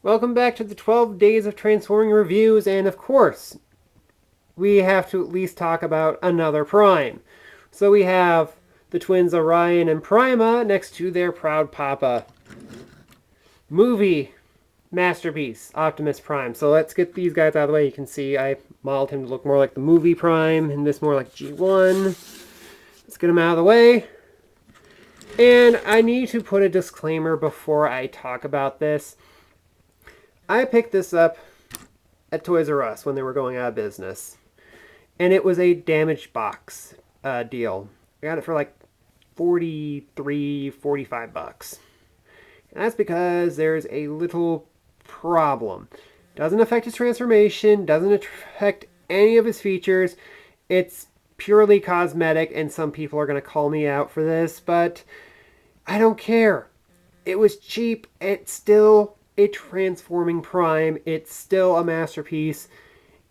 Welcome back to the 12 Days of Transforming Reviews, and of course, we have to at least talk about another Prime. So we have the twins Orion and Prima next to their proud papa. Movie masterpiece, Optimus Prime. So let's get these guys out of the way. You can see I modeled him to look more like the movie Prime, and this more like G1. Let's get him out of the way. And I need to put a disclaimer before I talk about this. I picked this up at Toys R Us when they were going out of business. And it was a damaged box deal. I got it for like 43, 45 bucks. And that's because there's a little problem. Doesn't affect his transformation, doesn't affect any of his features. It's purely cosmetic, and some people are going to call me out for this, but I don't care. It was cheap. It's still a transforming Prime. It's still a masterpiece.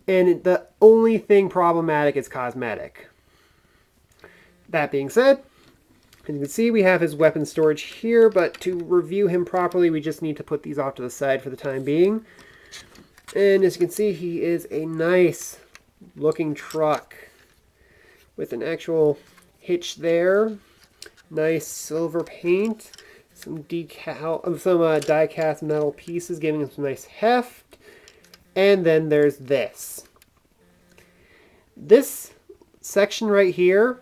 And the only thing problematic is cosmetic. That being said, as you can see, we have his weapon storage here, but to review him properly, we just need to put these off to the side for the time being. And as you can see, he is a nice looking truck with an actual hitch there. Nice silver paint. Some die-cast metal pieces giving him some nice heft. And then there's this. This section right here,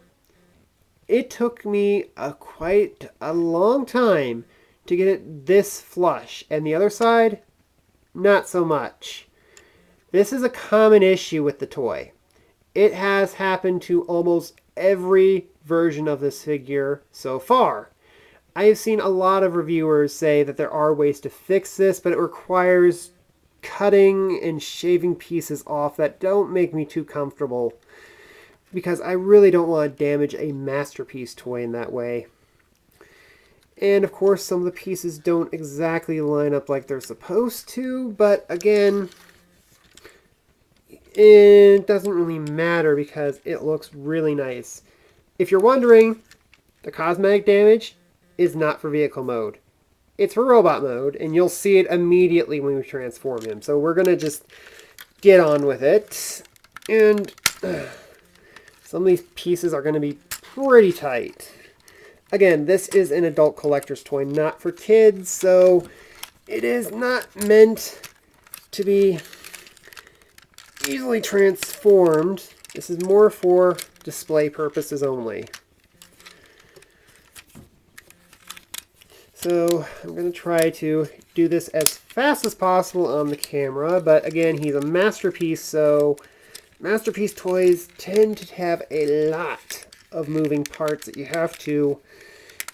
it took me quite a long time to get it this flush. And the other side, not so much. This is a common issue with the toy. It has happened to almost every version of this figure so far. I have seen a lot of reviewers say that there are ways to fix this, but it requires cutting and shaving pieces off that don't make me too comfortable, because I really don't want to damage a masterpiece toy in that way. And of course, some of the pieces don't exactly line up like they're supposed to, but again, it doesn't really matter because it looks really nice. If you're wondering, the cosmetic damage is not for vehicle mode. It's for robot mode, and you'll see it immediately when we transform him. So we're going to just get on with it. And some of these pieces are going to be pretty tight. Again, this is an adult collector's toy, not for kids, so it is not meant to be easily transformed. This is more for display purposes only. So I'm going to try to do this as fast as possible on the camera, but again, he's a masterpiece, so masterpiece toys tend to have a lot of moving parts that you have to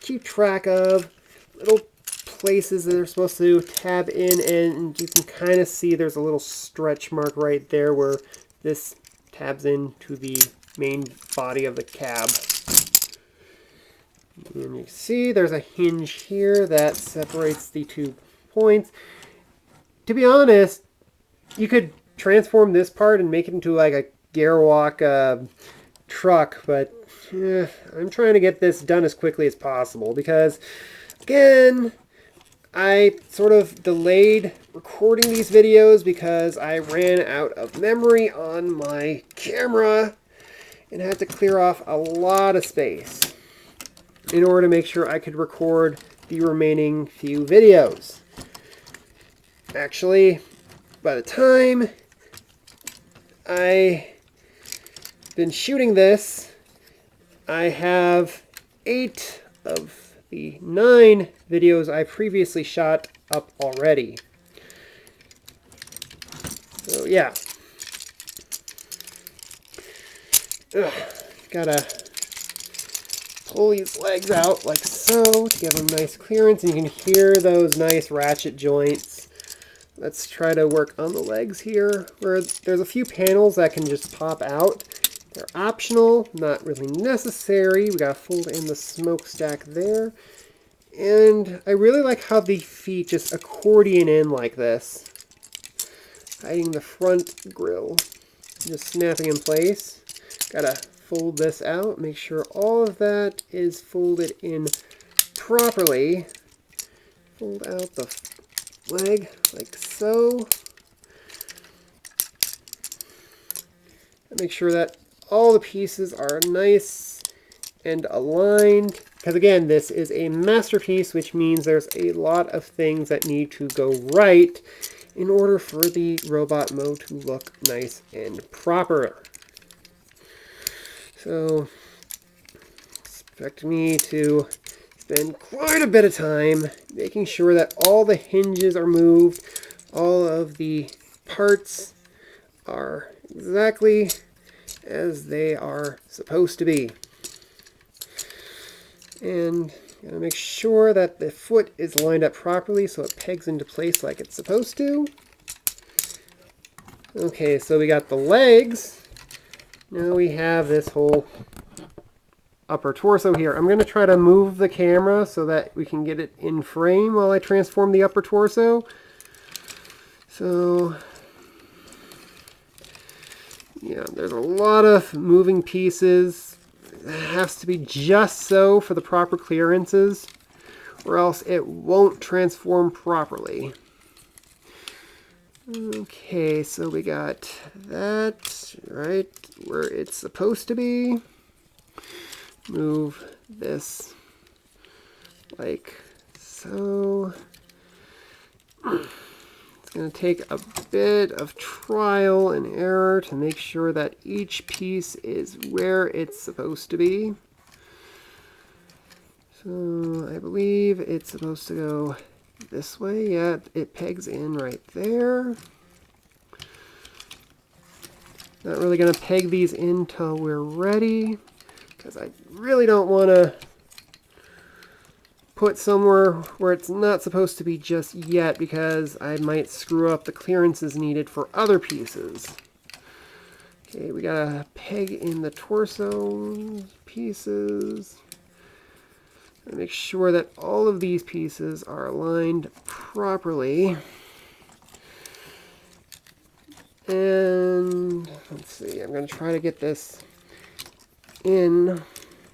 keep track of, little places that are supposed to tab in, and you can kind of see there's a little stretch mark right there where this tabs into the main body of the cab. And you can see there's a hinge here that separates the 2 points. To be honest, you could transform this part and make it into like a Garwalk truck, but I'm trying to get this done as quickly as possible because, again, I sort of delayed recording these videos because I ran out of memory on my camera and had to clear off a lot of space in order to make sure I could record the remaining few videos. Actually, by the time I've been shooting this, I have 8 of the 9 videos I previously shot up already. So yeah. Gotta pull these legs out like so to give them nice clearance, and you can hear those nice ratchet joints. Let's try to work on the legs here, where there's a few panels that can just pop out. They're optional, not really necessary. We gotta fold in the smokestack there. And I really like how the feet just accordion in like this, hiding the front grille, just snapping in place. Gotta fold this out, make sure all of that is folded in properly. Fold out the leg like so. Make sure that all the pieces are nice and aligned. Because again, this is a masterpiece, which means there's a lot of things that need to go right in order for the robot mode to look nice and proper. So, expect me to spend quite a bit of time making sure that all the hinges are moved, all of the parts are exactly as they are supposed to be. And gotta make sure that the foot is lined up properly so it pegs into place like it's supposed to. Okay, so we got the legs. Now we have this whole upper torso here. I'm going to try to move the camera so that we can get it in frame while I transform the upper torso. So, yeah, there's a lot of moving pieces. It has to be just so for the proper clearances, or else it won't transform properly. Okay, so we got that right where it's supposed to be. Move this like so. It's going to take a bit of trial and error to make sure that each piece is where it's supposed to be. So I believe it's supposed to go this way. Yeah, it pegs in right there. Not really going to peg these in till we're ready, because I really don't want to put somewhere where it's not supposed to be just yet, because I might screw up the clearances needed for other pieces. Okay, we got to peg in the torso pieces. Make sure that all of these pieces are aligned properly. And let's see, I'm going to try to get this in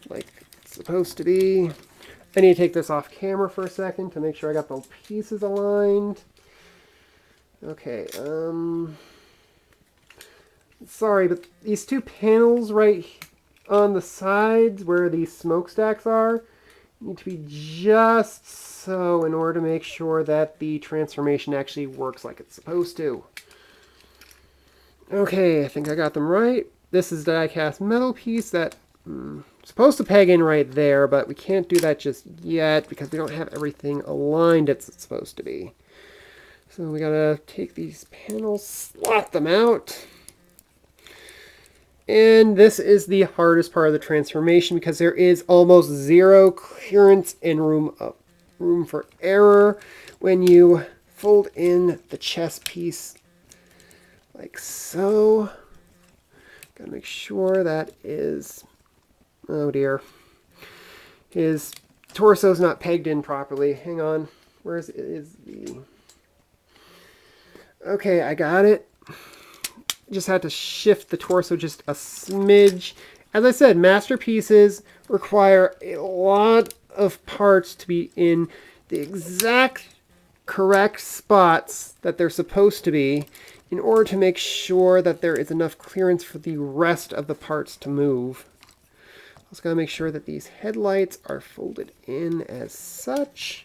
like it's supposed to be. I need to take this off camera for a second to make sure I got the pieces aligned. Okay, sorry, but these two panels right on the sides where these smokestacks are need to be just so in order to make sure that the transformation actually works like it's supposed to. Okay, I think I got them right. This is the die-cast metal piece that supposed to peg in right there, but we can't do that just yet because we don't have everything aligned as it's supposed to be. So we gotta take these panels, slot them out. And this is the hardest part of the transformation because there is almost zero clearance and room for error when you fold in the chest piece like so. Gotta make sure that is, oh dear, his torso's not pegged in properly. Hang on, where is the, okay, I got it. Just had to shift the torso just a smidge. As I said, masterpieces require a lot of parts to be in the exact correct spots that they're supposed to be in order to make sure that there is enough clearance for the rest of the parts to move. Also gotta make sure that these headlights are folded in as such.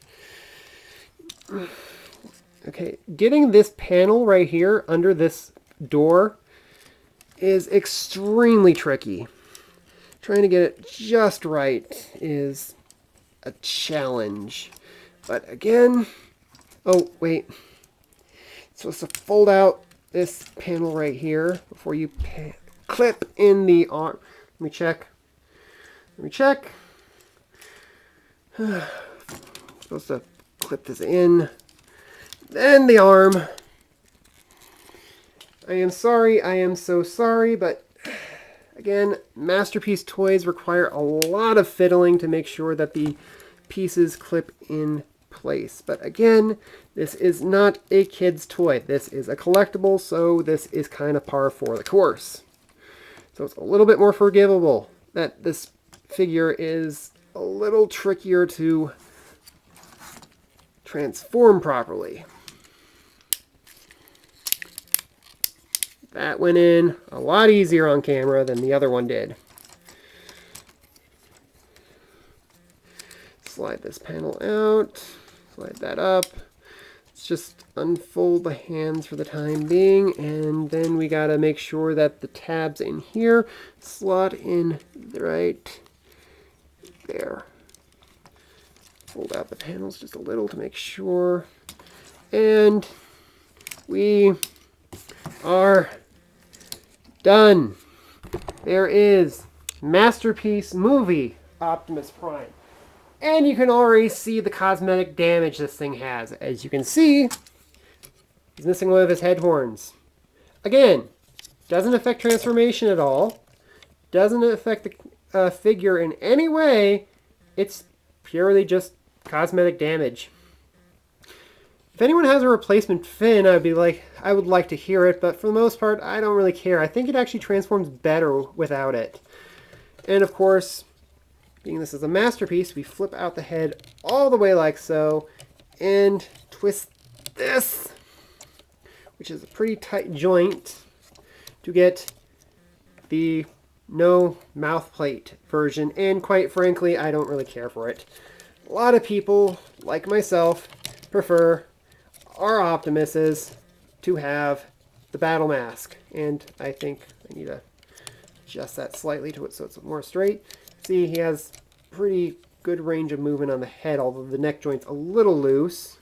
Okay, getting this panel right here under this door is extremely tricky. Trying to get it just right is a challenge. But again, oh wait, it's supposed to fold out this panel right here before you clip in the arm. Let me check. Supposed to clip this in, then the arm. I am sorry, I am so sorry, but again, masterpiece toys require a lot of fiddling to make sure that the pieces clip in place. But again, this is not a kid's toy. This is a collectible, so this is kind of par for the course. So it's a little bit more forgivable that this figure is a little trickier to transform properly. That went in a lot easier on camera than the other one did. Slide this panel out, slide that up. Let's just unfold the hands for the time being, and then we gotta make sure that the tabs in here slot in right there. Fold out the panels just a little to make sure. And we are done. There is Masterpiece Movie Optimus Prime. And you can already see the cosmetic damage this thing has. As you can see, he's missing one of his head horns. Again, doesn't affect transformation at all. Doesn't affect the figure in any way. It's purely just cosmetic damage. If anyone has a replacement fin, I would like to hear it, but for the most part, I don't really care. I think it actually transforms better without it. And of course, being this is a masterpiece, we flip out the head all the way like so, and twist this, which is a pretty tight joint, to get the no mouth plate version, and quite frankly, I don't really care for it. A lot of people, like myself, prefer our Optimuses to have the battle mask, and I think I need to adjust that slightly to it so it's more straight. See, he has pretty good range of movement on the head, although the neck joint's a little loose.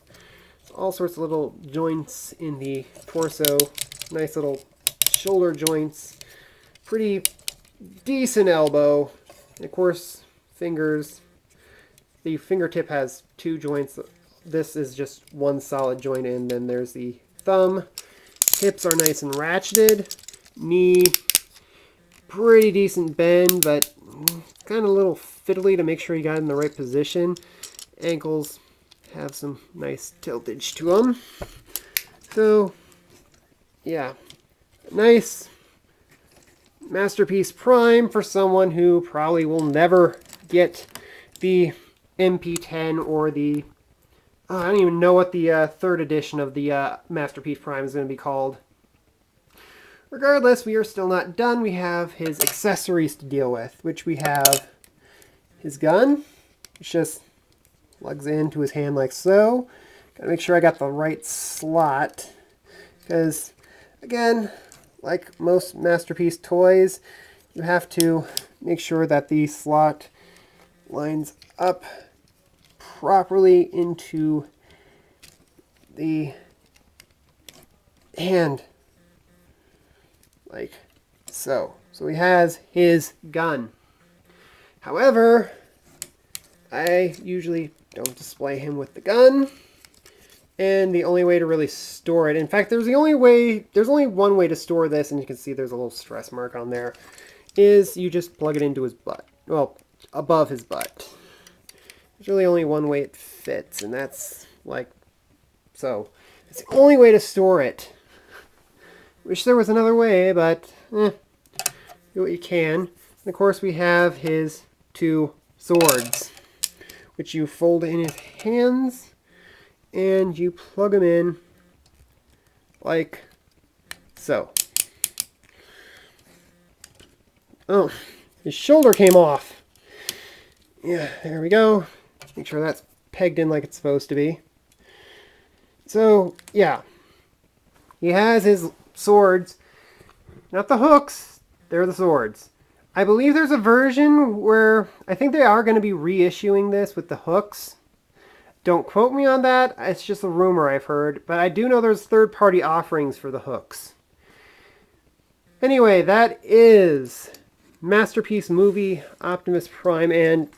All sorts of little joints in the torso, nice little shoulder joints, pretty decent elbow, and of course fingers. The fingertip has two joints. This is just one solid joint in. Then there's the thumb. Hips are nice and ratcheted. Knee, pretty decent bend, but kind of a little fiddly to make sure you got it in the right position. Ankles have some nice tiltage to them. So, yeah, nice Masterpiece Prime for someone who probably will never get the MP10 or the I don't even know what the third edition of the Masterpiece Prime is going to be called. Regardless, we are still not done. We have his accessories to deal with, which we have his gun, which just plugs into his hand like so. Gotta make sure I got the right slot, because, again, like most Masterpiece toys, you have to make sure that the slot lines up properly into the hand, like so. So he has his gun. However, I usually don't display him with the gun, and the only way to really store it, in fact, there's only one way to store this, and you can see there's a little stress mark on there, is you just plug it into his butt. Well, above his butt. There's really only one way it fits, and that's like so. It's the only way to store it. Wish there was another way, but do what you can. And of course, we have his two swords, which you fold in his hands, and you plug them in like so. Oh, his shoulder came off. Yeah, there we go. Make sure that's pegged in like it's supposed to be. So, yeah. He has his swords. Not the hooks. They're the swords. I believe there's a version where I think they are going to be reissuing this with the hooks. Don't quote me on that. It's just a rumor I've heard. But I do know there's third-party offerings for the hooks. Anyway, that is Masterpiece Movie Optimus Prime, and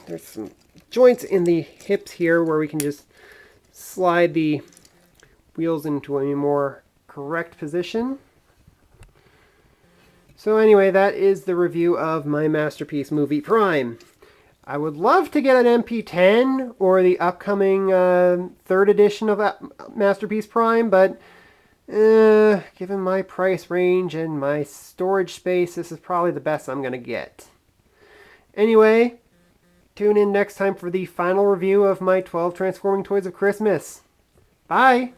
there's some joints in the hips here where we can just slide the wheels into a more correct position. So anyway, that is the review of my Masterpiece Movie Prime. I would love to get an MP10 or the upcoming third edition of Masterpiece Prime, but given my price range and my storage space, this is probably the best I'm going to get. Anyway, tune in next time for the final review of my 12 Transforming Toys of Christmas. Bye!